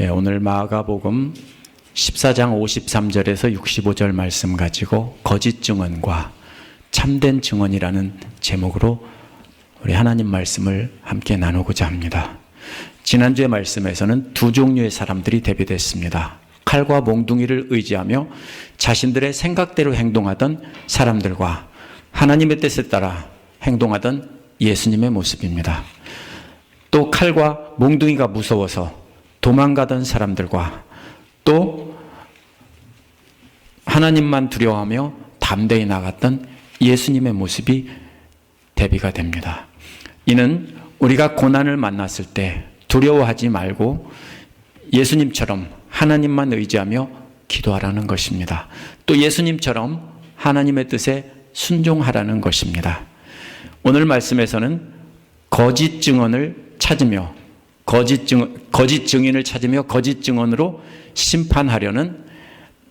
오늘 마가복음 14장 53절에서 65절 말씀 가지고 거짓 증언과 참된 증언이라는 제목으로 우리 하나님 말씀을 함께 나누고자 합니다. 지난주의 말씀에서는 두 종류의 사람들이 대비됐습니다. 칼과 몽둥이를 의지하며 자신들의 생각대로 행동하던 사람들과 하나님의 뜻에 따라 행동하던 예수님의 모습입니다. 또 칼과 몽둥이가 무서워서 도망가던 사람들과 또 하나님만 두려워하며 담대히 나갔던 예수님의 모습이 대비가 됩니다. 이는 우리가 고난을 만났을 때 두려워하지 말고 예수님처럼 하나님만 의지하며 기도하라는 것입니다. 또 예수님처럼 하나님의 뜻에 순종하라는 것입니다. 오늘 말씀에서는 거짓 증언을 찾으며 거짓 증인을 찾으며 거짓 증언으로 심판하려는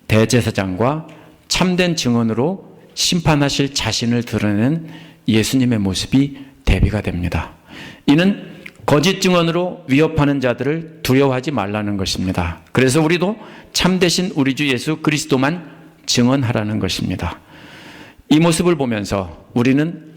대제사장과 참된 증언으로 심판하실 자신을 드러내는 예수님의 모습이 대비가 됩니다. 이는 거짓 증언으로 위협하는 자들을 두려워하지 말라는 것입니다. 그래서 우리도 참되신 우리 주 예수 그리스도만 증언하라는 것입니다. 이 모습을 보면서 우리는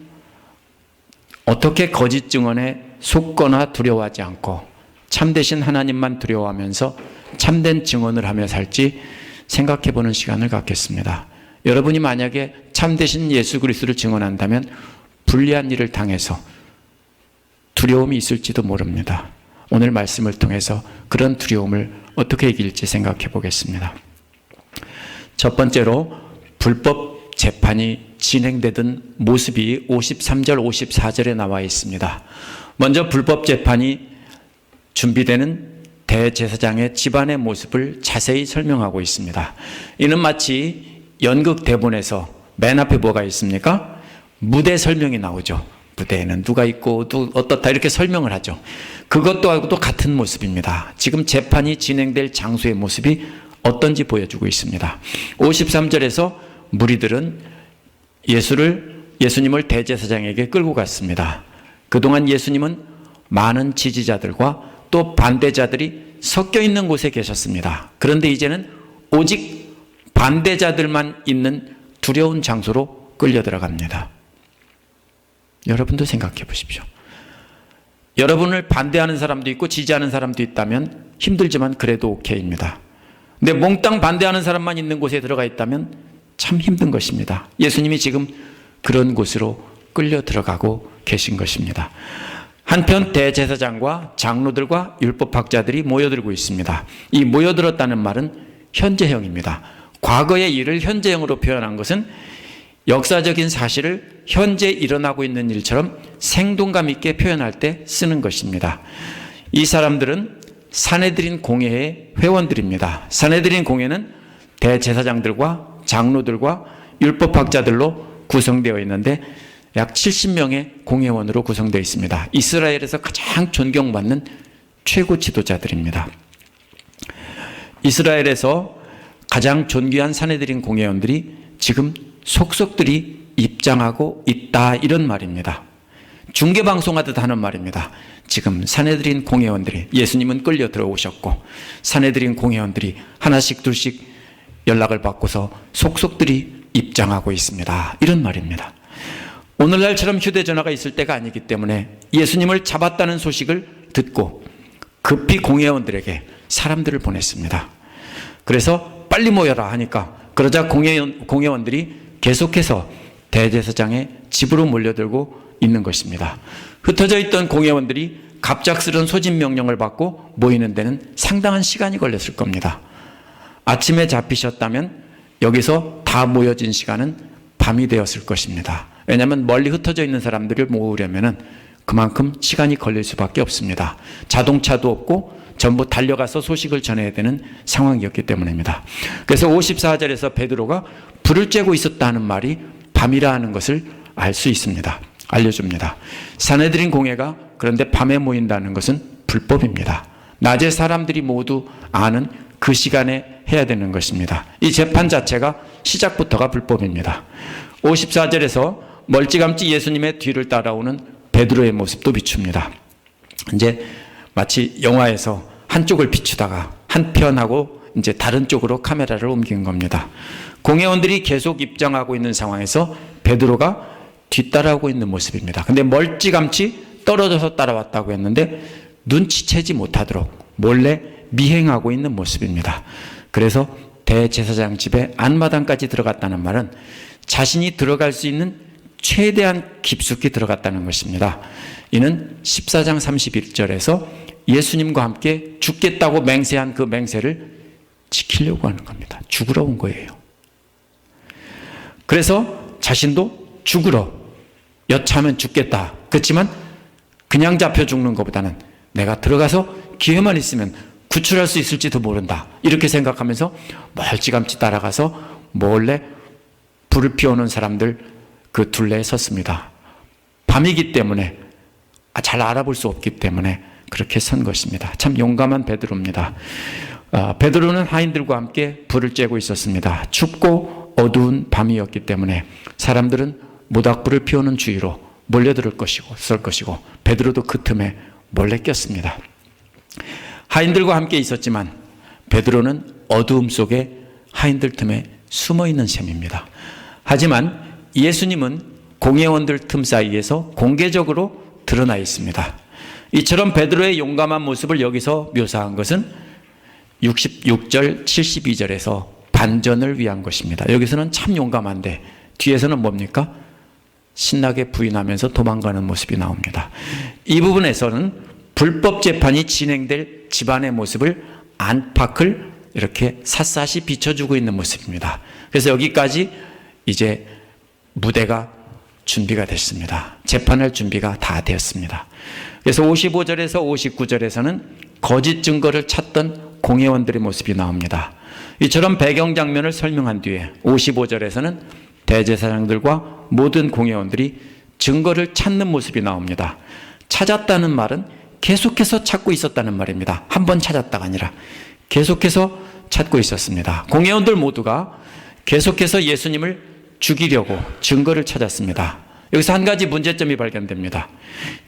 어떻게 거짓 증언에 속거나 두려워하지 않고 참되신 하나님만 두려워하면서 참된 증언을 하며 살지 생각해보는 시간을 갖겠습니다. 여러분이 만약에 참되신 예수 그리스도를 증언한다면 불리한 일을 당해서 두려움이 있을지도 모릅니다. 오늘 말씀을 통해서 그런 두려움을 어떻게 이길지 생각해 보겠습니다. 첫 번째로 불법 재판이 진행되던 모습이 53절, 54절에 나와 있습니다. 먼저 불법 재판이 준비되는 대제사장의 집안의 모습을 자세히 설명하고 있습니다. 이는 마치 연극 대본에서 맨 앞에 뭐가 있습니까? 무대 설명이 나오죠. 무대에는 누가 있고 어떻다 이렇게 설명을 하죠. 그것도하고도 같은 모습입니다. 지금 재판이 진행될 장소의 모습이 어떤지 보여주고 있습니다. 53절에서 무리들은 예수님을 대제사장에게 끌고 갔습니다. 그동안 예수님은 많은 지지자들과 또 반대자들이 섞여 있는 곳에 계셨습니다. 그런데 이제는 오직 반대자들만 있는 두려운 장소로 끌려 들어갑니다. 여러분도 생각해 보십시오. 여러분을 반대하는 사람도 있고 지지하는 사람도 있다면 힘들지만 그래도 오케이입니다. 근데 몽땅 반대하는 사람만 있는 곳에 들어가 있다면 참 힘든 것입니다. 예수님이 지금 그런 곳으로 끌려 들어가고 계신 것입니다. 한편 대제사장과 장로들과 율법학자들이 모여들고 있습니다. 이 모여들었다는 말은 현재형입니다. 과거의 일을 현재형으로 표현한 것은 역사적인 사실을 현재 일어나고 있는 일처럼 생동감 있게 표현할 때 쓰는 것입니다. 이 사람들은 산헤드린 공회의 회원들입니다. 산헤드린 공회는 대제사장들과 장로들과 율법학자들로 구성되어 있는데 약 70명의 공회원으로 구성되어 있습니다. 이스라엘에서 가장 존경받는 최고 지도자들입니다. 이스라엘에서 가장 존귀한 산헤드린 공회원들이 지금 속속들이 입장하고 있다 이런 말입니다. 중계방송하듯 하는 말입니다. 지금 산헤드린 공회원들이 예수님은 끌려 들어오셨고 산헤드린 공회원들이 하나씩 둘씩 연락을 받고서 속속들이 입장하고 있습니다. 이런 말입니다. 오늘날처럼 휴대전화가 있을 때가 아니기 때문에 예수님을 잡았다는 소식을 듣고 급히 공회원들에게 사람들을 보냈습니다. 그래서 빨리 모여라 하니까 그러자 공회원들이 계속해서 대제사장의 집으로 몰려들고 있는 것입니다. 흩어져 있던 공회원들이 갑작스러운 소집 명령을 받고 모이는 데는 상당한 시간이 걸렸을 겁니다. 아침에 잡히셨다면 여기서 다 모여진 시간은 밤이 되었을 것입니다. 왜냐하면 멀리 흩어져 있는 사람들을 모으려면 그만큼 시간이 걸릴 수밖에 없습니다. 자동차도 없고 전부 달려가서 소식을 전해야 되는 상황이었기 때문입니다. 그래서 54절에서 베드로가 불을 쬐고 있었다는 말이 밤이라 하는 것을 알 수 있습니다. 알려줍니다. 산헤드린 공회가 그런데 밤에 모인다는 것은 불법입니다. 낮에 사람들이 모두 아는 그 시간에 해야 되는 것입니다. 이 재판 자체가 시작부터가 불법입니다. 54절에서 멀찌감치 예수님의 뒤를 따라오는 베드로의 모습도 비춥니다. 이제 마치 영화에서 한쪽을 비추다가 한편하고 이제 다른 쪽으로 카메라를 옮긴 겁니다. 공회원들이 계속 입장하고 있는 상황에서 베드로가 뒤따라오고 있는 모습입니다. 근데 멀찌감치 떨어져서 따라왔다고 했는데 눈치채지 못하도록 몰래 미행하고 있는 모습입니다. 그래서 대제사장 집에 안마당까지 들어갔다는 말은 자신이 들어갈 수 있는 최대한 깊숙이 들어갔다는 것입니다. 이는 14장 31절에서 예수님과 함께 죽겠다고 맹세한 그 맹세를 지키려고 하는 겁니다. 죽으러 온 거예요. 그래서 자신도 죽으러 여차하면 죽겠다. 그렇지만 그냥 잡혀 죽는 것보다는 내가 들어가서 기회만 있으면 구출할 수 있을지도 모른다. 이렇게 생각하면서 멀찌감치 따라가서 몰래 불을 피우는 사람들 그 둘레에 섰습니다. 밤이기 때문에 잘 알아볼 수 없기 때문에 그렇게 선 것입니다. 참 용감한 베드로입니다. 베드로는 하인들과 함께 불을 쬐고 있었습니다. 춥고 어두운 밤이었기 때문에 사람들은 모닥불을 피우는 주위로 몰려들 것이고 설 것이고 베드로도 그 틈에 몰래 꼈습니다. 하인들과 함께 있었지만 베드로는 어두움 속에 하인들 틈에 숨어 있는 셈입니다. 하지만 예수님은 공회원들 틈 사이에서 공개적으로 드러나 있습니다. 이처럼 베드로의 용감한 모습을 여기서 묘사한 것은 66절 72절에서 반전을 위한 것입니다. 여기서는 참 용감한데 뒤에서는 뭡니까? 신나게 부인하면서 도망가는 모습이 나옵니다. 이 부분에서는 불법 재판이 진행될 집안의 모습을 안팎을 이렇게 샅샅이 비춰주고 있는 모습입니다. 그래서 여기까지 이제 무대가 준비가 됐습니다. 재판할 준비가 다 되었습니다. 그래서 55절에서 59절에서는 거짓 증거를 찾던 공회원들의 모습이 나옵니다. 이처럼 배경 장면을 설명한 뒤에 55절에서는 대제사장들과 모든 공회원들이 증거를 찾는 모습이 나옵니다. 찾았다는 말은 계속해서 찾고 있었다는 말입니다. 한 번 찾았다가 아니라 계속해서 찾고 있었습니다. 공회원들 모두가 계속해서 예수님을 죽이려고 증거를 찾았습니다. 여기서 한 가지 문제점이 발견됩니다.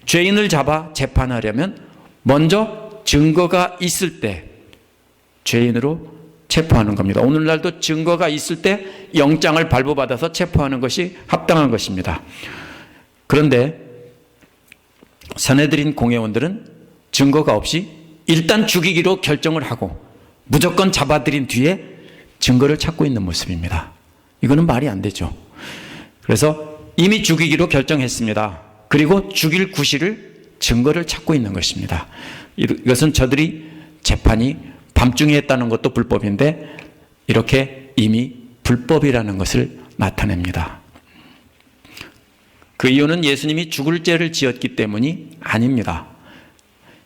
죄인을 잡아 재판하려면 먼저 증거가 있을 때 죄인으로 체포하는 겁니다. 오늘날도 증거가 있을 때 영장을 발부받아서 체포하는 것이 합당한 것입니다. 그런데 산헤드린 공회원들은 증거가 없이 일단 죽이기로 결정을 하고 무조건 잡아들인 뒤에 증거를 찾고 있는 모습입니다. 이거는 말이 안 되죠. 그래서 이미 죽이기로 결정했습니다. 그리고 죽일 구실을 증거를 찾고 있는 것입니다. 이것은 저들이 재판이 밤중에 했다는 것도 불법인데 이렇게 이미 불법이라는 것을 나타냅니다. 그 이유는 예수님이 죽을 죄를 지었기 때문이 아닙니다.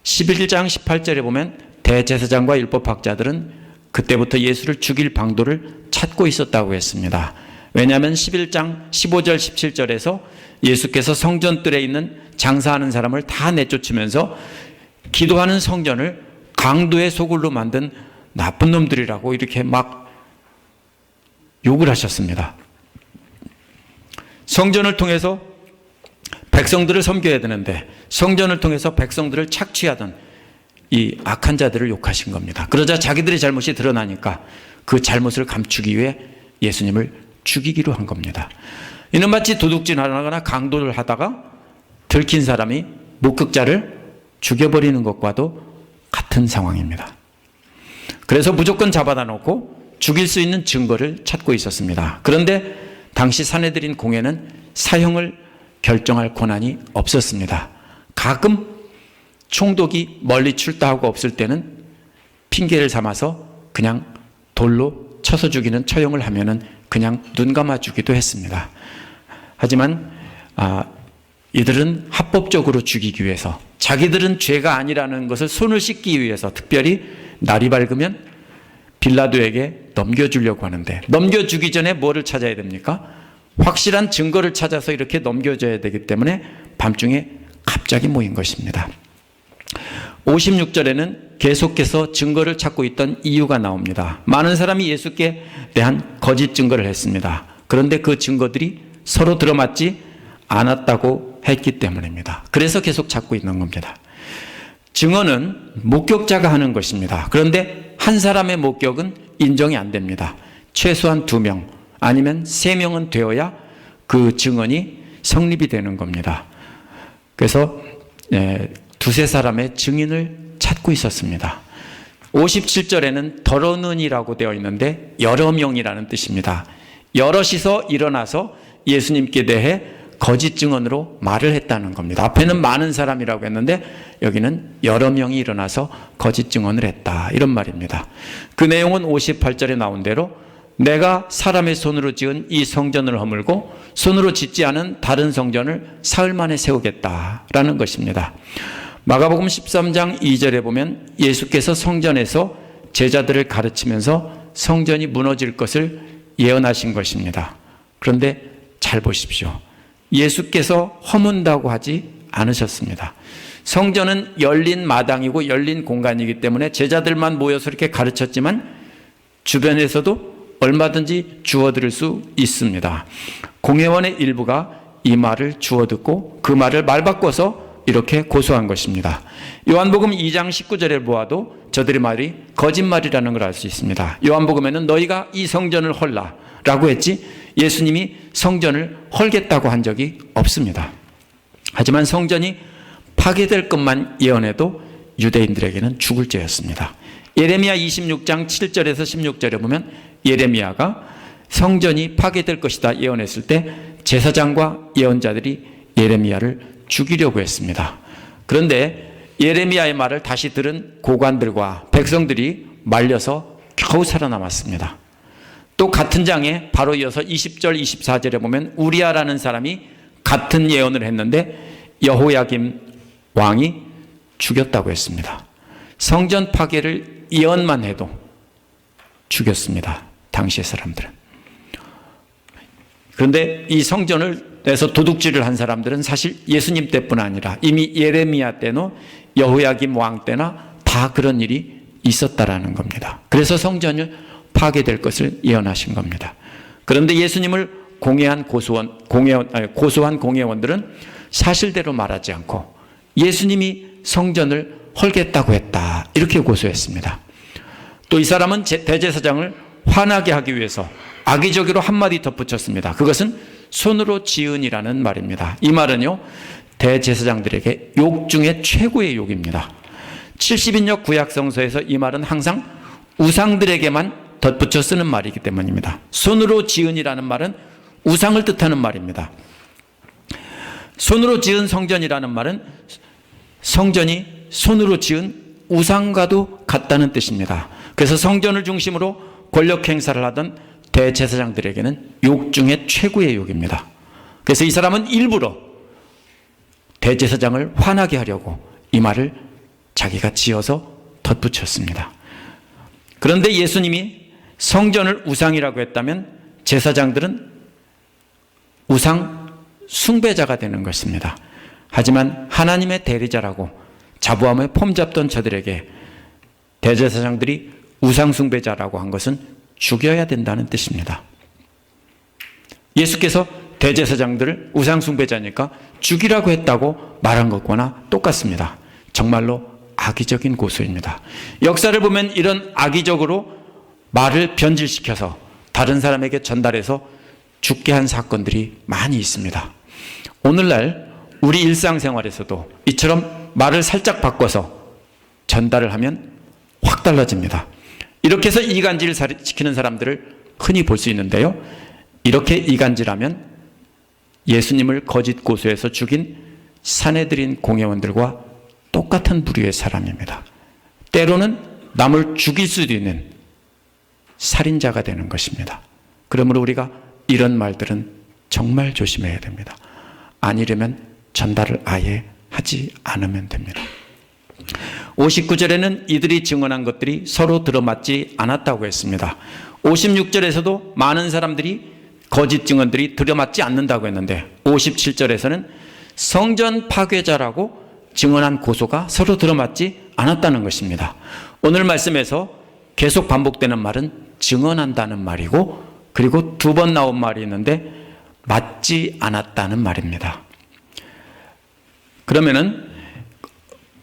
11장 18절에 보면 대제사장과 율법학자들은 그때부터 예수를 죽일 방도를 찾고 있었다고 했습니다. 왜냐하면 11장 15절 17절에서 예수께서 성전뜰에 있는 장사하는 사람을 다 내쫓으면서 기도하는 성전을 강도의 소굴로 만든 나쁜 놈들이라고 이렇게 막 욕을 하셨습니다. 성전을 통해서 백성들을 섬겨야 되는데 성전을 통해서 백성들을 착취하던 이 악한 자들을 욕하신 겁니다. 그러자 자기들의 잘못이 드러나니까 그 잘못을 감추기 위해 예수님을 죽이기로 한 겁니다. 이는 마치 도둑질하거나 강도를 하다가 들킨 사람이 목격자를 죽여버리는 것과도 같은 상황입니다. 그래서 무조건 잡아다 놓고 죽일 수 있는 증거를 찾고 있었습니다. 그런데 당시 산헤드린 공회는 사형을 결정할 권한이 없었습니다. 가끔 총독이 멀리 출두하고 없을 때는 핑계를 삼아서 그냥 돌로 쳐서 죽이는 처형을 하면은 그냥 눈 감아 주기도 했습니다. 하지만 이들은 합법적으로 죽이기 위해서 자기들은 죄가 아니라는 것을 손을 씻기 위해서 특별히 날이 밝으면 빌라도에게 넘겨주려고 하는데 넘겨주기 전에 뭐를 찾아야 됩니까? 확실한 증거를 찾아서 이렇게 넘겨줘야 되기 때문에 밤중에 갑자기 모인 것입니다. 56절에는 계속해서 증거를 찾고 있던 이유가 나옵니다. 많은 사람이 예수께 대한 거짓 증거를 했습니다. 그런데 그 증거들이 서로 들어맞지 않았다고 했기 때문입니다. 그래서 계속 찾고 있는 겁니다. 증언은 목격자가 하는 것입니다. 그런데 한 사람의 목격은 인정이 안 됩니다. 최소한 2명 아니면 3명은 되어야 그 증언이 성립이 되는 겁니다. 그래서 2-3 사람의 증인을 찾고 있었습니다. 57절에는 더러는이라고 되어 있는데 여러 명이라는 뜻입니다. 여럿이서 일어나서 예수님께 대해 거짓 증언으로 말을 했다는 겁니다. 앞에는 많은 사람이라고 했는데 여기는 여러 명이 일어나서 거짓 증언을 했다, 이런 말입니다. 그 내용은 58절에 나온 대로 내가 사람의 손으로 지은 이 성전을 허물고 손으로 짓지 않은 다른 성전을 사흘 만에 세우겠다라는 것입니다. 마가복음 13장 2절에 보면 예수께서 성전에서 제자들을 가르치면서 성전이 무너질 것을 예언하신 것입니다. 그런데 잘 보십시오. 예수께서 허문다고 하지 않으셨습니다. 성전은 열린 마당이고 열린 공간이기 때문에 제자들만 모여서 이렇게 가르쳤지만 주변에서도 얼마든지 주워들을 수 있습니다. 공회원의 일부가 이 말을 주워듣고 그 말을 말 바꿔서 이렇게 고소한 것입니다. 요한복음 2장 19절에 보아도 저들의 말이 거짓말이라는 걸 알 수 있습니다. 요한복음에는 너희가 이 성전을 헐라 라고 했지 예수님이 성전을 헐겠다고 한 적이 없습니다. 하지만 성전이 파괴될 것만 예언해도 유대인들에게는 죽을 죄였습니다. 예레미야 26장 7절에서 16절에 보면 예레미야가 성전이 파괴될 것이다 예언했을 때 제사장과 예언자들이 예레미야를 죽이려고 했습니다. 그런데 예레미야의 말을 다시 들은 고관들과 백성들이 말려서 겨우 살아남았습니다. 또 같은 장에 바로 이어서 20절 24절에 보면 우리야라는 사람이 같은 예언을 했는데 여호야김 왕이 죽였다고 했습니다. 성전 파괴를 예언만 해도 죽였습니다. 당시의 사람들은. 그런데 이 성전을 내서 도둑질을 한 사람들은 사실 예수님 때뿐 아니라 이미 예레미야 때나 여호야김 왕 때나 다 그런 일이 있었다라는 겁니다. 그래서 성전이 파괴될 것을 예언하신 겁니다. 그런데 예수님을 고소한 공회원들은 사실대로 말하지 않고 예수님이 성전을 헐겠다고 했다 이렇게 고소했습니다. 또 이 사람은 대제사장을 화나게 하기 위해서 악의적으로 한마디 덧붙였습니다. 그것은 손으로 지은이라는 말입니다. 이 말은요 대제사장들에게 욕 중에 최고의 욕입니다. 70인역 구약성서에서 이 말은 항상 우상들에게만 덧붙여 쓰는 말이기 때문입니다. 손으로 지은이라는 말은 우상을 뜻하는 말입니다. 손으로 지은 성전이라는 말은 성전이 손으로 지은 우상과도 같다는 뜻입니다. 그래서 성전을 중심으로 권력 행사를 하던 대제사장들에게는 욕 중에 최고의 욕입니다. 그래서 이 사람은 일부러 대제사장을 화나게 하려고 이 말을 자기가 지어서 덧붙였습니다. 그런데 예수님이 성전을 우상이라고 했다면 제사장들은 우상 숭배자가 되는 것입니다. 하지만 하나님의 대리자라고 자부함에 폼잡던 저들에게 대제사장들이 우상 숭배자라고 한 것은 죽여야 된다는 뜻입니다. 예수께서 대제사장들을 우상 숭배자니까 죽이라고 했다고 말한 것과나 똑같습니다. 정말로 악의적인 고소입니다. 역사를 보면 이런 악의적으로 말을 변질시켜서 다른 사람에게 전달해서 죽게 한 사건들이 많이 있습니다. 오늘날 우리 일상생활에서도 이처럼 말을 살짝 바꿔서 전달을 하면 확 달라집니다. 이렇게 해서 이간질을 시키는 사람들을 흔히 볼 수 있는데요. 이렇게 이간질하면 예수님을 거짓 고소해서 죽인 산헤드린 공회원들과 똑같은 부류의 사람입니다. 때로는 남을 죽일 수도 있는 살인자가 되는 것입니다. 그러므로 우리가 이런 말들은 정말 조심해야 됩니다. 아니려면 전달을 아예 하지 않으면 됩니다. 59절에는 이들이 증언한 것들이 서로 들어맞지 않았다고 했습니다. 56절에서도 많은 사람들이 거짓 증언들이 들어맞지 않는다고 했는데 57절에서는 성전 파괴자라고 증언한 고소가 서로 들어맞지 않았다는 것입니다. 오늘 말씀에서 계속 반복되는 말은 증언한다는 말이고 그리고 2번 나온 말이 있는데 맞지 않았다는 말입니다.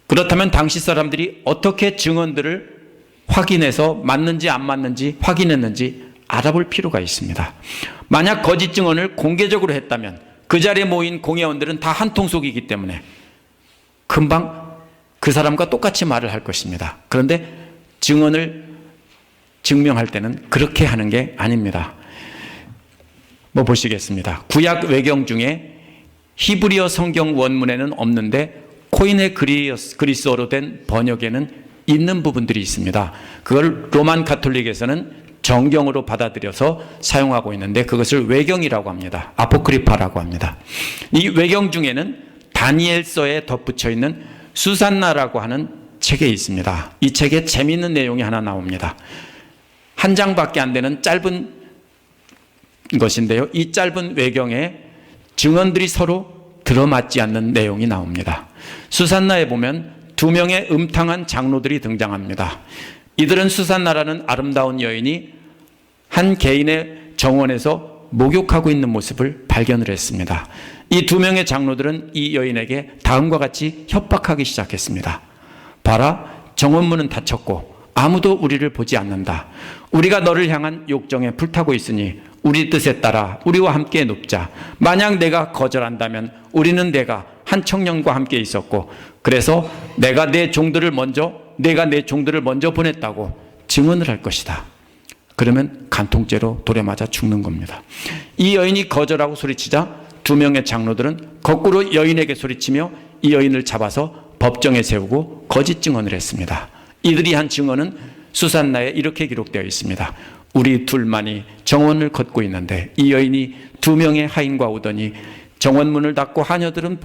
그렇다면 당시 사람들이 어떻게 증언들을 확인해서 맞는지 안 맞는지 확인했는지 알아볼 필요가 있습니다. 만약 거짓 증언을 공개적으로 했다면 그 자리에 모인 공회원들은 다 한통속이기 때문에 금방 그 사람과 똑같이 말을 할 것입니다. 그런데 증언을 증명할 때는 그렇게 하는 게 아닙니다. 보시겠습니다. 구약 외경 중에 히브리어 성경 원문에는 없는데 코인의 그리스어로 된 번역에는 있는 부분들이 있습니다. 그걸 로만 가톨릭에서는 정경으로 받아들여서 사용하고 있는데 그것을 외경이라고 합니다. 아포크리파라고 합니다. 이 외경 중에는 다니엘서에 덧붙여 있는 수산나라고 하는 책에 있습니다. 이 책에 재미있는 내용이 하나 나옵니다. 한 장밖에 안 되는 짧은 것인데요. 이 짧은 외경에 증언들이 서로 들어맞지 않는 내용이 나옵니다. 수산나에 보면 두 명의 음탕한 장로들이 등장합니다. 이들은 수산나라는 아름다운 여인이 한 개인의 정원에서 목욕하고 있는 모습을 발견을 했습니다. 이 두 명의 장로들은 이 여인에게 다음과 같이 협박하기 시작했습니다. 봐라, 정원문은 닫혔고 아무도 우리를 보지 않는다. 우리가 너를 향한 욕정에 불타고 있으니 우리 뜻에 따라 우리와 함께 눕자. 만약 내가 거절한다면 우리는 내가 한 청년과 함께 있었고 그래서 내가 내 종들을 먼저 보냈다고 증언을 할 것이다. 그러면 간통죄로 돌에 맞아 죽는 겁니다. 이 여인이 거절하고 소리치자 두 명의 장로들은 거꾸로 여인에게 소리치며 이 여인을 잡아서 법정에 세우고 거짓 증언을 했습니다. 이들이 한 증언은 수산나에 이렇게 기록되어 있습니다. 우리 둘만이 정원을 걷고 있는데 이 여인이 두 명의 하인과 오더니 정원문을 닫고 하녀들은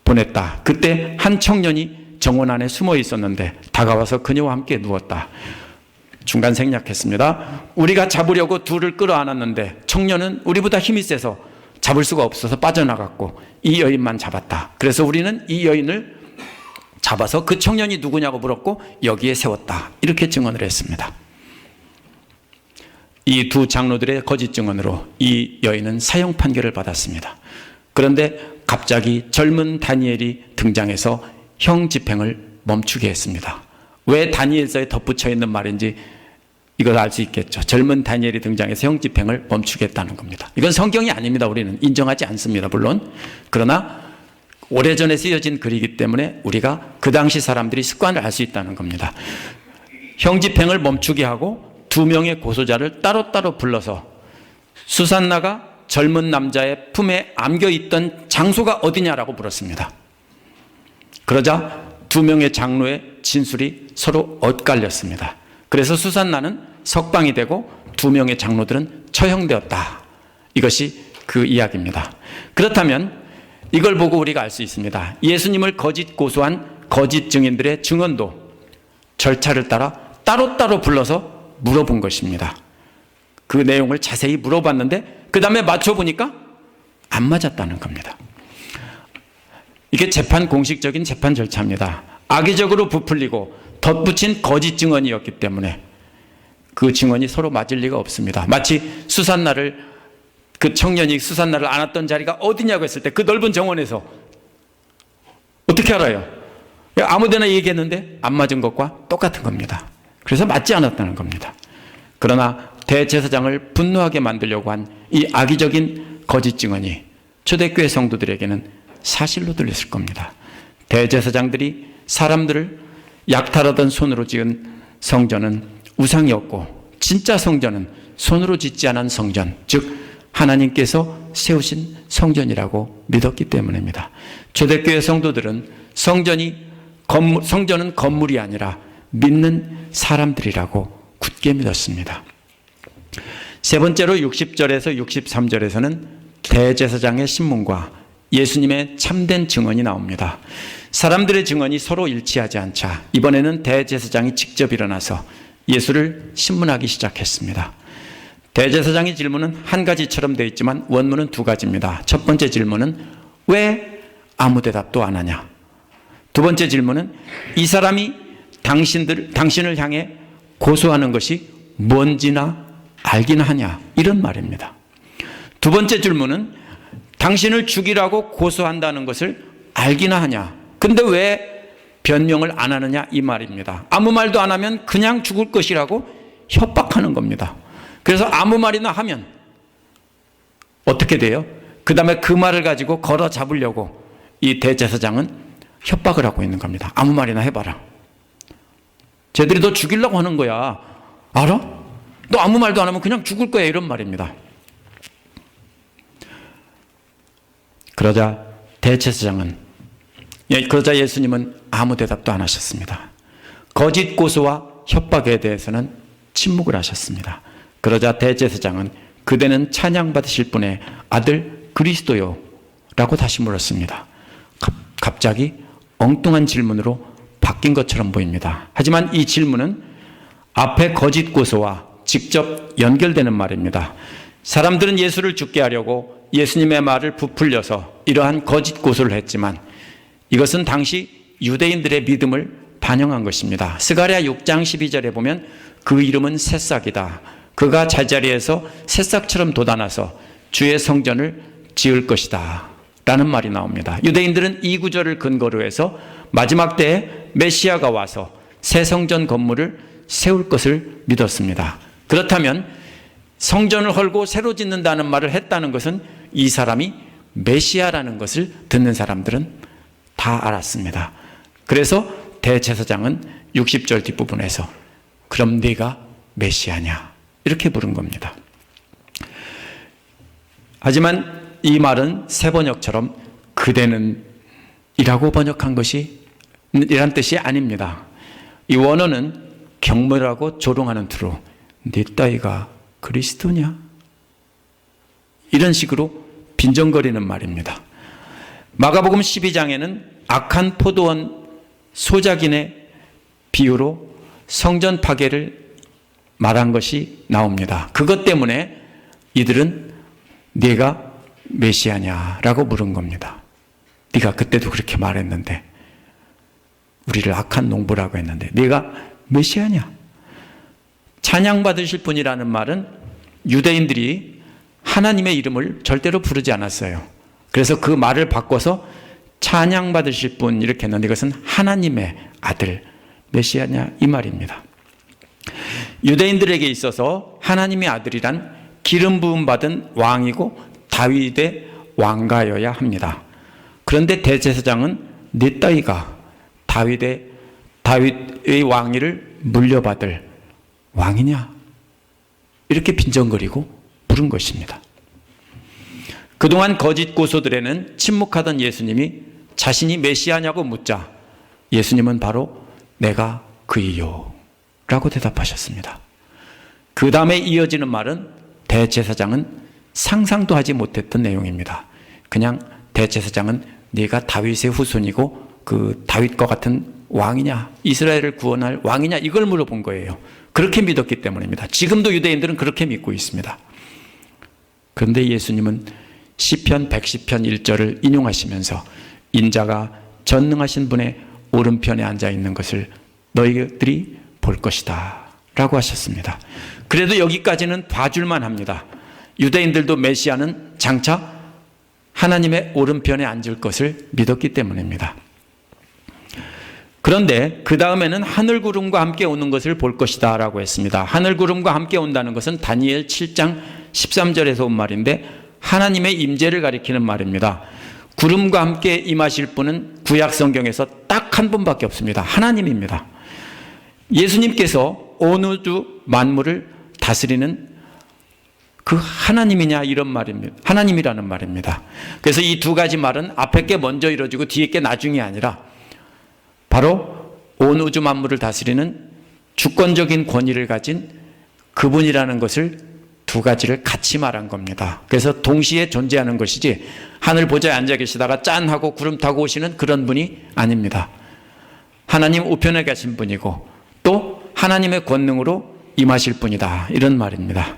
보냈다. 그때 한 청년이 정원 안에 숨어 있었는데 다가와서 그녀와 함께 누웠다. 중간 생략했습니다. 우리가 잡으려고 둘을 끌어안았는데 청년은 우리보다 힘이 세서 잡을 수가 없어서 빠져나갔고 이 여인만 잡았다. 그래서 우리는 이 여인을 잡아서 그 청년이 누구냐고 물었고 여기에 세웠다. 이렇게 증언을 했습니다. 이 두 장로들의 거짓 증언으로 이 여인은 사형 판결을 받았습니다. 그런데 갑자기 젊은 다니엘이 등장해서 형 집행을 멈추게 했습니다. 왜 다니엘서에 덧붙여 있는 말인지 이걸 알 수 있겠죠. 젊은 다니엘이 등장해서 형 집행을 멈추겠다는 겁니다. 이건 성경이 아닙니다. 우리는 인정하지 않습니다. 물론. 그러나 오래전에 쓰여진 글이기 때문에 우리가 그 당시 사람들이 습관을 알 수 있다는 겁니다. 형 집행을 멈추게 하고 두 명의 고소자를 따로따로 불러서 수산나가 젊은 남자의 품에 안겨있던 장소가 어디냐라고 물었습니다. 그러자 두 명의 장로의 진술이 서로 엇갈렸습니다. 그래서 수산나는 석방이 되고 두 명의 장로들은 처형되었다. 이것이 그 이야기입니다. 그렇다면 이걸 보고 우리가 알 수 있습니다. 예수님을 거짓 고소한 거짓 증인들의 증언도 절차를 따라 따로따로 불러서 물어본 것입니다. 그 내용을 자세히 물어봤는데 그 다음에 맞춰보니까 안 맞았다는 겁니다. 이게 공식적인 재판 절차입니다. 악의적으로 부풀리고 덧붙인 거짓 증언이었기 때문에 그 증언이 서로 맞을 리가 없습니다. 마치 그 청년이 수산나를 안았던 자리가 어디냐고 했을 때 그 넓은 정원에서 어떻게 알아요? 아무데나 얘기했는데 안 맞은 것과 똑같은 겁니다. 그래서 맞지 않았다는 겁니다. 그러나 대제사장을 분노하게 만들려고 한 이 악의적인 거짓 증언이 초대교회 성도들에게는 사실로 들렸을 겁니다. 대제사장들이 사람들을 약탈하던 손으로 지은 성전은 우상이었고 진짜 성전은 손으로 짓지 않은 성전, 즉 하나님께서 세우신 성전이라고 믿었기 때문입니다. 초대교회 성도들은 성전은 건물이 아니라 믿는 사람들이라고 굳게 믿었습니다. 세 번째로 60절에서 63절에서는 대제사장의 신문과 예수님의 참된 증언이 나옵니다. 사람들의 증언이 서로 일치하지 않자 이번에는 대제사장이 직접 일어나서 예수를 신문하기 시작했습니다. 대제사장의 질문은 한 가지처럼 되어 있지만 원문은 두 가지입니다. 첫 번째 질문은 왜 아무 대답도 안 하냐? 두 번째 질문은 이 사람이 당신을 향해 고소하는 것이 뭔지나 알긴 하냐? 이런 말입니다. 두 번째 질문은 당신을 죽이라고 고소한다는 것을 알기나 하냐? 근데 왜 변명을 안 하느냐 이 말입니다. 아무 말도 안 하면 그냥 죽을 것이라고 협박하는 겁니다. 그래서 아무 말이나 하면 어떻게 돼요? 그 다음에 그 말을 가지고 걸어 잡으려고 이 대제사장은 협박을 하고 있는 겁니다. 아무 말이나 해봐라. 쟤들이 너 죽이려고 하는 거야. 알아? 너 아무 말도 안 하면 그냥 죽을 거야. 이런 말입니다. 그러자 그러자 예수님은 아무 대답도 안 하셨습니다. 거짓 고소와 협박에 대해서는 침묵을 하셨습니다. 그러자 대제사장은 그대는 찬양받으실 분의 아들 그리스도요? 라고 다시 물었습니다. 갑자기 엉뚱한 질문으로 바뀐 것처럼 보입니다. 하지만 이 질문은 앞에 거짓 고소와 직접 연결되는 말입니다. 사람들은 예수를 죽게 하려고 예수님의 말을 부풀려서 이러한 거짓 고소를 했지만 이것은 당시 유대인들의 믿음을 반영한 것입니다. 스가랴 6장 12절에 보면 그 이름은 새싹이다. 그가 제자리에서 새싹처럼 돋아나서 주의 성전을 지을 것이다. 라는 말이 나옵니다. 유대인들은 이 구절을 근거로 해서 마지막 때에 메시아가 와서 새 성전 건물을 세울 것을 믿었습니다. 그렇다면 성전을 헐고 새로 짓는다는 말을 했다는 것은 이 사람이 메시아라는 것을 듣는 사람들은 다 알았습니다. 그래서 대제사장은 60절 뒷부분에서 그럼 네가 메시아냐 이렇게 부른 겁니다. 하지만 이 말은 세번역처럼 그대는 이라고 번역한 것이 이란 뜻이 아닙니다. 이 원어는 경멸하고 조롱하는 투로 네 따위가 그리스도냐? 이런 식으로 빈정거리는 말입니다. 마가복음 12장에는 악한 포도원 소작인의 비유로 성전 파괴를 말한 것이 나옵니다. 그것 때문에 이들은 네가 메시아냐라고 물은 겁니다. 네가 그때도 그렇게 말했는데 우리를 악한 농부라고 했는데 네가 메시아냐? 찬양받으실 분이라는 말은 유대인들이 하나님의 이름을 절대로 부르지 않았어요. 그래서 그 말을 바꿔서 찬양받으실 분 이렇게 했는데 이것은 하나님의 아들 메시아냐 이 말입니다. 유대인들에게 있어서 하나님의 아들이란 기름 부음 받은 왕이고 다윗의 왕가여야 합니다. 그런데 대제사장은 네 따위가 다윗의 왕위를 물려받을 왕이냐? 이렇게 빈정거리고 물은 것입니다. 그동안 거짓 고소들에는 침묵하던 예수님이 자신이 메시아냐고 묻자 예수님은 바로 내가 그이요 라고 대답하셨습니다. 그 다음에 이어지는 말은 대제사장은 상상도 하지 못했던 내용입니다. 그냥 대제사장은 네가 다윗의 후손이고 그 다윗과 같은 왕이냐, 이스라엘을 구원할 왕이냐 이걸 물어본 거예요. 그렇게 믿었기 때문입니다. 지금도 유대인들은 그렇게 믿고 있습니다. 그런데 예수님은 시편 110편 1절을 인용하시면서 인자가 전능하신 분의 오른편에 앉아 있는 것을 너희들이 볼 것이다 라고 하셨습니다. 그래도 여기까지는 봐줄만 합니다. 유대인들도 메시아는 장차 하나님의 오른편에 앉을 것을 믿었기 때문입니다. 그런데 그 다음에는 하늘구름과 함께 오는 것을 볼 것이다 라고 했습니다. 하늘구름과 함께 온다는 것은 다니엘 7장 13절에서 온 말인데 하나님의 임재를 가리키는 말입니다. 구름과 함께 임하실 분은 구약 성경에서 딱 한 분밖에 없습니다. 하나님입니다. 예수님께서 온 우주 만물을 다스리는 그 하나님이냐 이런 말입니다. 하나님이라는 말입니다. 그래서 이 두 가지 말은 앞에 게 먼저 이루어지고 뒤에 게 나중이 아니라 바로 온 우주 만물을 다스리는 주권적인 권위를 가진 그분이라는 것을 두 가지를 같이 말한 겁니다. 그래서 동시에 존재하는 것이지 하늘 보좌에 앉아 계시다가 짠 하고 구름 타고 오시는 그런 분이 아닙니다. 하나님 우편에 계신 분이고 또 하나님의 권능으로 임하실 분이다 이런 말입니다.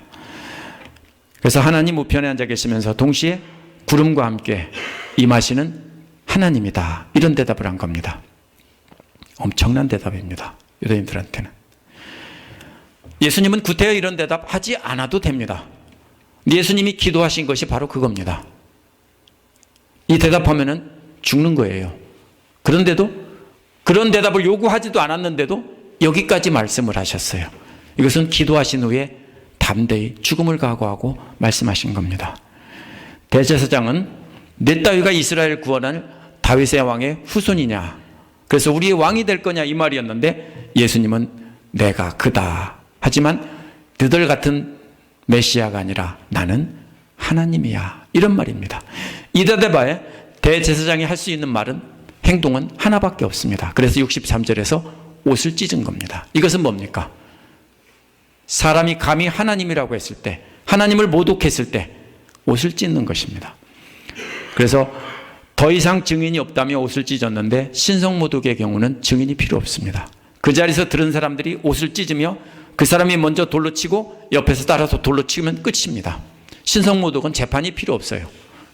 그래서 하나님 우편에 앉아 계시면서 동시에 구름과 함께 임하시는 하나님이다 이런 대답을 한 겁니다. 엄청난 대답입니다. 유대인들한테는. 예수님은 구태여 이런 대답 하지 않아도 됩니다. 예수님이 기도하신 것이 바로 그겁니다. 이 대답하면은 죽는 거예요. 그런데도 그런 대답을 요구하지도 않았는데도 여기까지 말씀을 하셨어요. 이것은 기도하신 후에 담대히 죽음을 각오하고 말씀하신 겁니다. 대제사장은 내 따위가 이스라엘 구원할 다윗의 왕의 후손이냐, 그래서 우리의 왕이 될 거냐, 이 말이었는데 예수님은 내가 그다. 하지만 너들 같은 메시아가 아니라 나는 하나님이야, 이런 말입니다. 이다데바에 대제사장이 할 수 있는 말은, 행동은 하나밖에 없습니다. 그래서 63절에서 옷을 찢은 겁니다. 이것은 뭡니까? 사람이 감히 하나님이라고 했을 때, 하나님을 모독했을 때 옷을 찢는 것입니다. 그래서 더 이상 증인이 없다며 옷을 찢었는데, 신성모독의 경우는 증인이 필요 없습니다. 그 자리에서 들은 사람들이 옷을 찢으며 그 사람이 먼저 돌로 치고 옆에서 따라서 돌로 치면 끝입니다. 신성모독은 재판이 필요 없어요.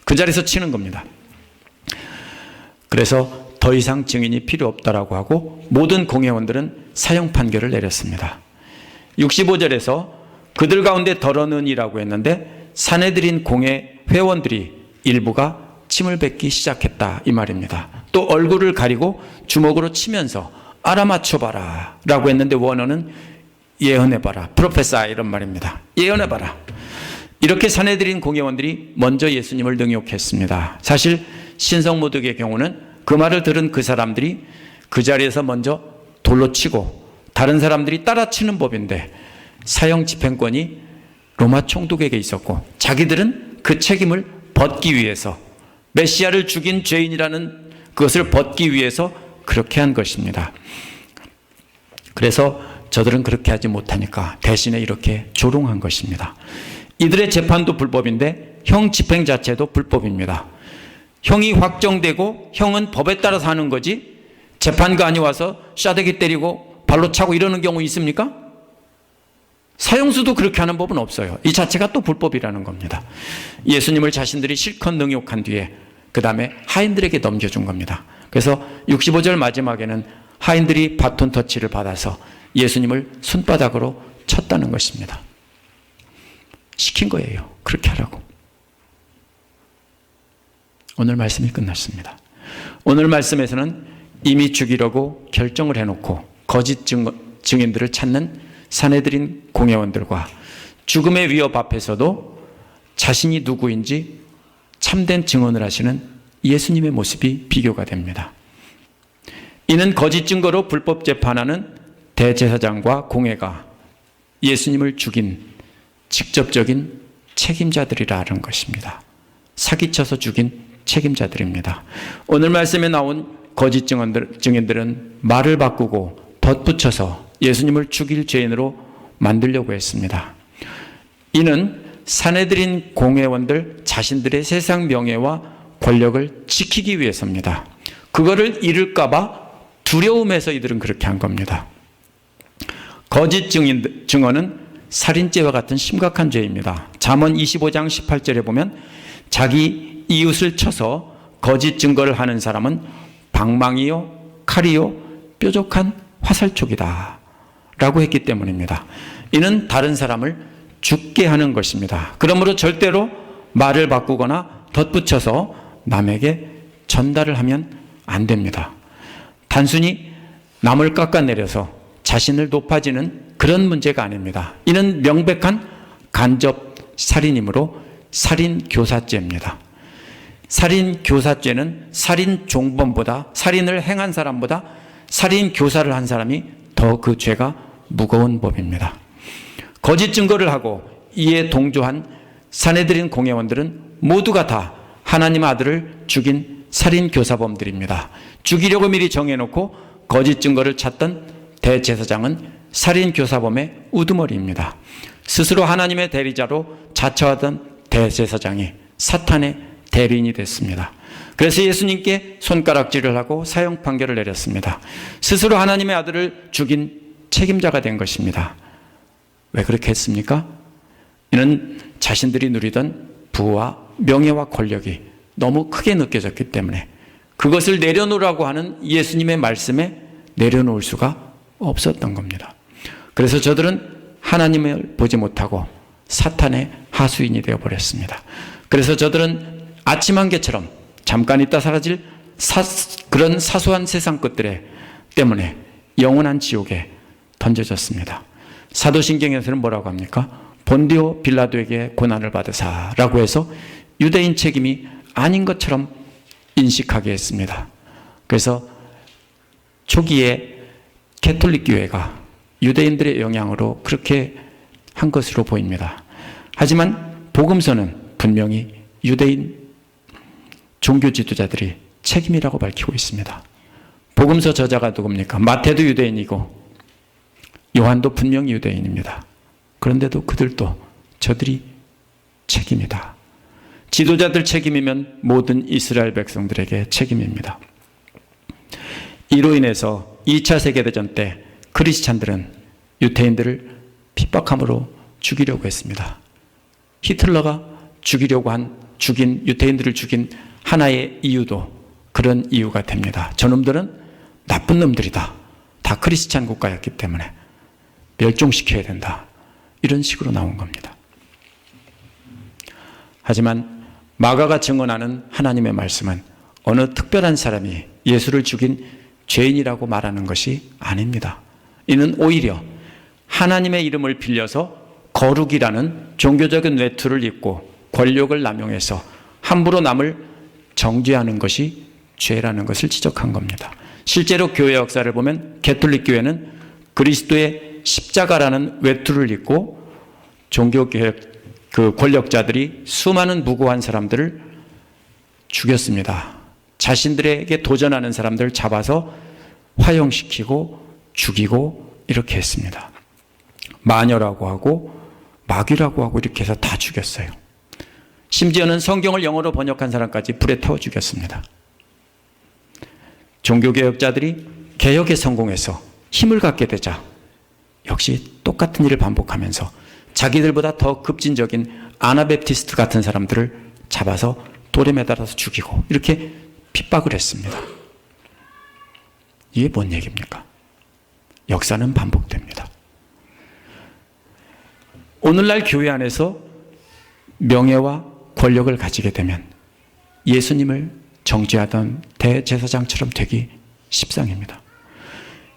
그 자리에서 치는 겁니다. 그래서 더 이상 증인이 필요 없다라고 하고 모든 공회원들은 사형 판결을 내렸습니다. 65절에서 그들 가운데 더러는 이라고 했는데, 산헤드린 공회 회원들이 일부가 침을 뱉기 시작했다, 이 말입니다. 또 얼굴을 가리고 주먹으로 치면서 알아맞혀봐라 라고 했는데, 원어는 예언해봐라, 프로페사, 이런 말입니다. 예언해봐라. 이렇게 산헤드린 공회원들이 먼저 예수님을 능욕했습니다. 사실 신성모독의 경우는 그 말을 들은 그 사람들이 그 자리에서 먼저 돌로 치고 다른 사람들이 따라 치는 법인데, 사형 집행권이 로마 총독에게 있었고 자기들은 그 책임을 벗기 위해서, 메시아를 죽인 죄인이라는 그것을 벗기 위해서 그렇게 한 것입니다. 그래서 저들은 그렇게 하지 못하니까 대신에 이렇게 조롱한 것입니다. 이들의 재판도 불법인데 형 집행 자체도 불법입니다. 형이 확정되고 형은 법에 따라서 하는 거지, 재판관이 와서 싸대기 때리고 발로 차고 이러는 경우 있습니까? 사형수도 그렇게 하는 법은 없어요. 이 자체가 또 불법이라는 겁니다. 예수님을 자신들이 실컷 능욕한 뒤에 그 다음에 하인들에게 넘겨준 겁니다. 그래서 65절 마지막에는 하인들이 바톤 터치를 받아서 예수님을 손바닥으로 쳤다는 것입니다. 시킨 거예요. 그렇게 하라고. 오늘 말씀이 끝났습니다. 오늘 말씀에서는 이미 죽이려고 결정을 해놓고 거짓 증인들을 찾는 산헤드린 공회원들과 죽음의 위협 앞에서도 자신이 누구인지 참된 증언을 하시는 예수님의 모습이 비교가 됩니다. 이는 거짓 증거로 불법 재판하는 대제사장과 공회가 예수님을 죽인 직접적인 책임자들이라는 것입니다. 사기쳐서 죽인 책임자들입니다. 오늘 말씀에 나온 거짓 증인들은 말을 바꾸고 덧붙여서 예수님을 죽일 죄인으로 만들려고 했습니다. 이는 산헤드린 공회원들 자신들의 세상 명예와 권력을 지키기 위해서입니다. 그거를 잃을까 봐 두려움에서 이들은 그렇게 한 겁니다. 거짓 증언은 살인죄와 같은 심각한 죄입니다. 잠언 25장 18절에 보면 자기 이웃을 쳐서 거짓 증거를 하는 사람은 방망이요 칼이요 뾰족한 화살촉이다 라고 했기 때문입니다. 이는 다른 사람을 죽게 하는 것입니다. 그러므로 절대로 말을 바꾸거나 덧붙여서 남에게 전달을 하면 안 됩니다. 단순히 남을 깎아내려서 자신을 높아지는 그런 문제가 아닙니다. 이는 명백한 간접 살인이므로 살인교사죄입니다. 살인교사죄는 살인종범보다, 살인을 행한 사람보다 살인교사를 한 사람이 더 그 죄가 무거운 법입니다. 거짓 증거를 하고 이에 동조한 산헤드린 공회원들은 모두가 다 하나님 아들을 죽인 살인교사범들입니다. 죽이려고 미리 정해놓고 거짓 증거를 찾던 대제사장은 살인교사범의 우두머리입니다. 스스로 하나님의 대리자로 자처하던 대제사장이 사탄의 대리인이 됐습니다. 그래서 예수님께 손가락질을 하고 사형 판결을 내렸습니다. 스스로 하나님의 아들을 죽인 책임자가 된 것입니다. 왜 그렇게 했습니까? 이는 자신들이 누리던 부와 명예와 권력이 너무 크게 느껴졌기 때문에 그것을 내려놓으라고 하는 예수님의 말씀에 내려놓을 수가 없었던 겁니다. 그래서 저들은 하나님을 보지 못하고 사탄의 하수인이 되어버렸습니다. 그래서 저들은 아침 안개처럼 잠깐 있다 사라질 그런 사소한 세상 것들에 때문에 영원한 지옥에 던져졌습니다. 사도신경에서는 뭐라고 합니까? 본디오 빌라도에게 고난을 받으사라고 해서 유대인 책임이 아닌 것처럼 인식하게 했습니다. 그래서 초기에 가톨릭 교회가 유대인들의 영향으로 그렇게 한 것으로 보입니다. 하지만 복음서는 분명히 유대인 종교 지도자들이 책임이라고 밝히고 있습니다. 복음서 저자가 누굽니까? 마태도 유대인이고 요한도 분명히 유대인입니다. 그런데도 그들도 저들이 책임이다. 지도자들 책임이면 모든 이스라엘 백성들에게 책임입니다. 이로 인해서 2차 세계대전 때 크리스찬들은 유대인들을 핍박함으로 죽이려고 했습니다. 히틀러가 죽인 유대인들을 죽인 하나의 이유도 그런 이유가 됩니다. 저놈들은 나쁜 놈들이다. 다 크리스찬 국가였기 때문에 멸종시켜야 된다. 이런 식으로 나온 겁니다. 하지만 마가가 증언하는 하나님의 말씀은 어느 특별한 사람이 예수를 죽인 죄인이라고 말하는 것이 아닙니다. 이는 오히려 하나님의 이름을 빌려서 거룩이라는 종교적인 외투를 입고 권력을 남용해서 함부로 남을 정죄하는 것이 죄라는 것을 지적한 겁니다. 실제로 교회 역사를 보면 가톨릭 교회는 그리스도의 십자가라는 외투를 입고 종교개혁 권력자들이 수많은 무고한 사람들을 죽였습니다. 자신들에게 도전하는 사람들을 잡아서 화형시키고 죽이고 이렇게 했습니다. 마녀라고 하고 마귀라고 하고 이렇게 해서 다 죽였어요. 심지어는 성경을 영어로 번역한 사람까지 불에 태워 죽였습니다. 종교개혁자들이 개혁에 성공해서 힘을 갖게 되자 역시 똑같은 일을 반복하면서 자기들보다 더 급진적인 아나베프티스트 같은 사람들을 잡아서 돌에 매달아서 죽이고 이렇게 핍박을 했습니다. 이게 뭔 얘기입니까? 역사는 반복됩니다. 오늘날 교회 안에서 명예와 권력을 가지게 되면 예수님을 정죄하던 대제사장처럼 되기 십상입니다.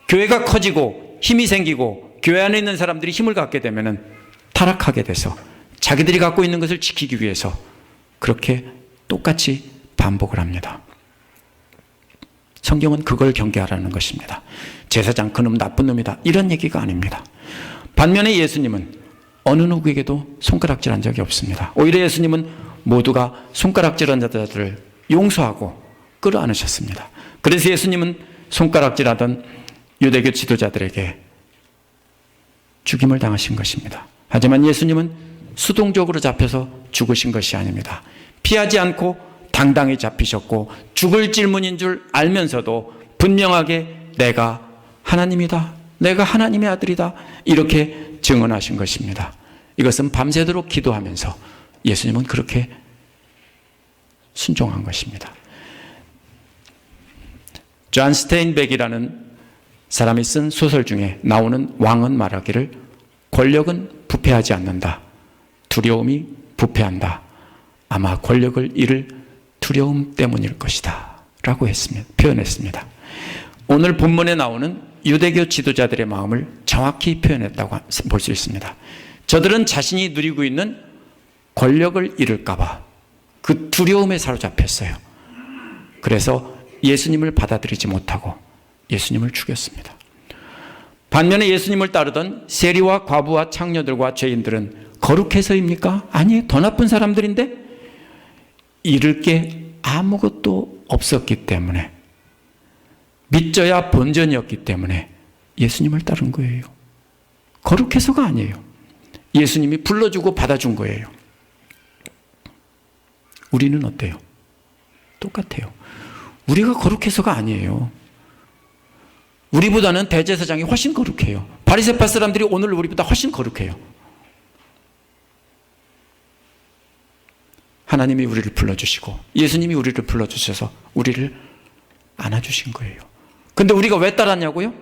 교회가 커지고 힘이 생기고 교회 안에 있는 사람들이 힘을 갖게 되면 타락하게 돼서 자기들이 갖고 있는 것을 지키기 위해서 그렇게 똑같이 반복을 합니다. 성경은 그걸 경계하라는 것입니다. 제사장 그놈 나쁜 놈이다 이런 얘기가 아닙니다. 반면에 예수님은 어느 누구에게도 손가락질한 적이 없습니다. 오히려 예수님은 모두가 손가락질한 자들을 용서하고 끌어안으셨습니다. 그래서 예수님은 손가락질하던 유대교 지도자들에게 죽임을 당하신 것입니다. 하지만 예수님은 수동적으로 잡혀서 죽으신 것이 아닙니다. 피하지 않고 당당히 잡히셨고 죽을 질문인 줄 알면서도 분명하게 내가 하나님이다. 내가 하나님의 아들이다. 이렇게 증언하신 것입니다. 이것은 밤새도록 기도하면서 예수님은 그렇게 순종한 것입니다. 존 스테인백이라는 사람이 쓴 소설 중에 나오는 왕은 말하기를 권력은 부패하지 않는다. 두려움이 부패한다. 아마 권력을 잃을 두려움 때문일 것이다. 라고 표현했습니다. 오늘 본문에 나오는 유대교 지도자들의 마음을 정확히 표현했다고 볼 수 있습니다. 저들은 자신이 누리고 있는 권력을 잃을까봐 그 두려움에 사로잡혔어요. 그래서 예수님을 받아들이지 못하고 예수님을 죽였습니다. 반면에 예수님을 따르던 세리와 과부와 창녀들과 죄인들은 거룩해서입니까? 아니, 더 나쁜 사람들인데 잃을 게 아무것도 없었기 때문에 믿져야 본전이었기 때문에 예수님을 따른 거예요. 거룩해서가 아니에요. 예수님이 불러주고 받아준 거예요. 우리는 어때요? 똑같아요. 우리가 거룩해서가 아니에요. 우리보다는 대제사장이 훨씬 거룩해요. 바리새파 사람들이 오늘 우리보다 훨씬 거룩해요. 하나님이 우리를 불러주시고 예수님이 우리를 불러주셔서 우리를 안아주신 거예요. 근데 우리가 왜 따랐냐고요?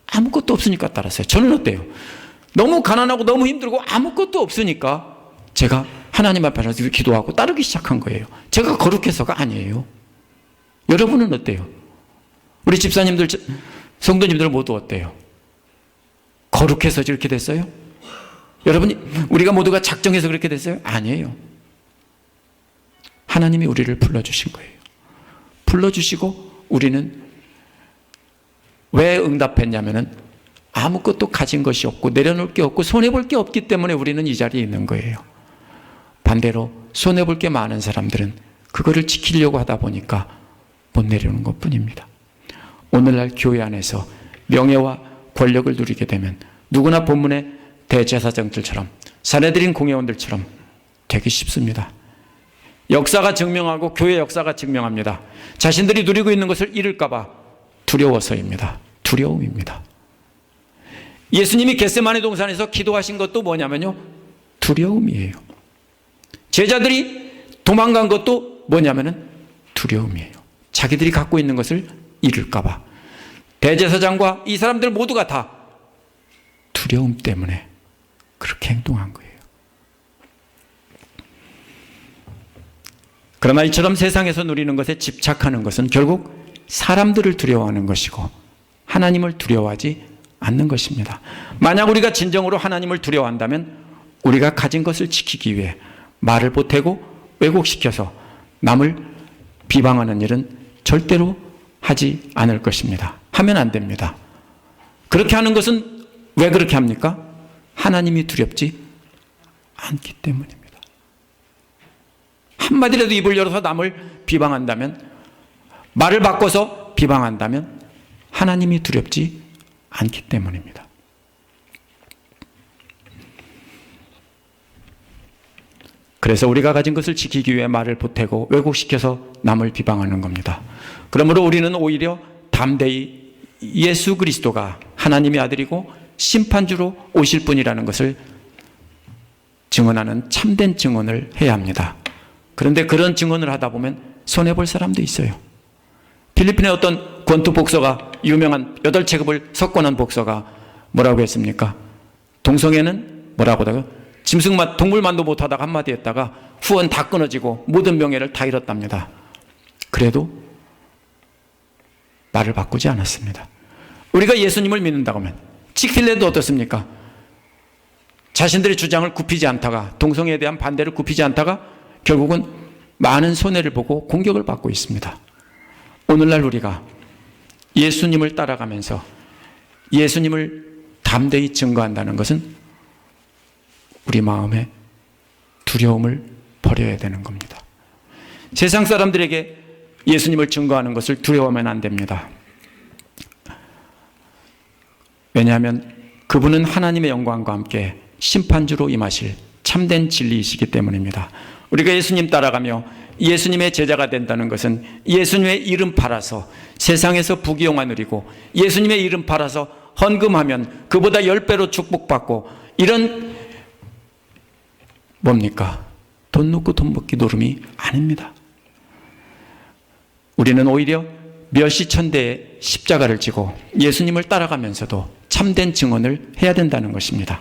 아무것도 없으니까 따랐어요. 저는 어때요? 너무 가난하고 너무 힘들고 아무것도 없으니까 제가 하나님 앞에서 기도하고 따르기 시작한 거예요. 제가 거룩해서가 아니에요. 여러분은 어때요? 우리 집사님들 성도님들 모두 어때요? 거룩해서 이렇게 됐어요? 여러분, 우리가 모두가 작정해서 그렇게 됐어요? 아니에요. 하나님이 우리를 불러주신 거예요. 불러주시고 우리는 왜 응답했냐면은 아무것도 가진 것이 없고 내려놓을 게 없고 손해볼 게 없기 때문에 우리는 이 자리에 있는 거예요. 반대로 손해볼 게 많은 사람들은 그거를 지키려고 하다 보니까 못 내려오는 것뿐입니다. 오늘날 교회 안에서 명예와 권력을 누리게 되면 누구나 본문의 대제사장들처럼 사내들인 공회원들처럼 되기 쉽습니다. 역사가 증명하고 교회 역사가 증명합니다. 자신들이 누리고 있는 것을 잃을까 봐 두려워서입니다. 두려움입니다. 예수님이 겟세마네 동산에서 기도하신 것도 뭐냐면요, 두려움이에요. 제자들이 도망간 것도 뭐냐면은 두려움이에요. 자기들이 갖고 있는 것을 잃을까 봐. 대제사장과 이 사람들 모두가 다 두려움 때문에 그렇게 행동한 거예요. 그러나 이처럼 세상에서 누리는 것에 집착하는 것은 결국 사람들을 두려워하는 것이고 하나님을 두려워하지 않는 것입니다. 만약 우리가 진정으로 하나님을 두려워한다면 우리가 가진 것을 지키기 위해 말을 보태고 왜곡시켜서 남을 비방하는 일은 절대로 하지 않을 것입니다. 하면 안 됩니다. 그렇게 하는 것은 왜 그렇게 합니까? 하나님이 두렵지 않기 때문입니다. 한마디라도 입을 열어서 남을 비방한다면, 말을 바꿔서 비방한다면 하나님이 두렵지 않기 때문입니다. 그래서 우리가 가진 것을 지키기 위해 말을 보태고 왜곡시켜서 남을 비방하는 겁니다. 그러므로 우리는 오히려 담대히 예수 그리스도가 하나님의 아들이고 심판주로 오실 분이라는 것을 증언하는 참된 증언을 해야 합니다. 그런데 그런 증언을 하다 보면 손해볼 사람도 있어요. 필리핀의 어떤 권투 복서가, 유명한 8체급을 석권한 복서가 뭐라고 했습니까? 동성애는 뭐라고 하다가 짐승만, 동물만도 못하다가 한마디 했다가 후원 다 끊어지고 모든 명예를 다 잃었답니다. 그래도 말을 바꾸지 않았습니다. 우리가 예수님을 믿는다고 하면 칙필레도 어떻습니까? 자신들의 주장을 굽히지 않다가, 동성애에 대한 반대를 굽히지 않다가 결국은 많은 손해를 보고 공격을 받고 있습니다. 오늘날 우리가 예수님을 따라가면서 예수님을 담대히 증거한다는 것은 우리 마음에 두려움을 버려야 되는 겁니다. 세상 사람들에게 예수님을 증거하는 것을 두려워하면 안 됩니다. 왜냐하면 그분은 하나님의 영광과 함께 심판주로 임하실 참된 진리이시기 때문입니다. 우리가 예수님 따라가며 예수님의 제자가 된다는 것은 예수님의 이름 팔아서 세상에서 부귀영화 누리고 예수님의 이름 팔아서 헌금하면 그보다 10배로 축복받고 이런 뭡니까? 돈 놓고 돈 먹기 노름이 아닙니다. 우리는 오히려 멸시천대의 십자가를 지고 예수님을 따라가면서도 참된 증언을 해야 된다는 것입니다.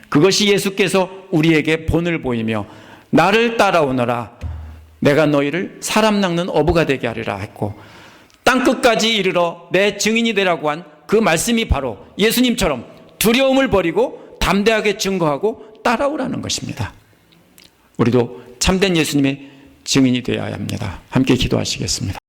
그것이 예수께서 우리에게 본을 보이며 나를 따라오너라 내가 너희를 사람 낚는 어부가 되게 하리라 했고 땅끝까지 이르러 내 증인이 되라고 한 그 말씀이 바로 예수님처럼 두려움을 버리고 담대하게 증거하고 따라오라는 것입니다. 우리도 참된 예수님의 증인이 되어야 합니다. 함께 기도하시겠습니다.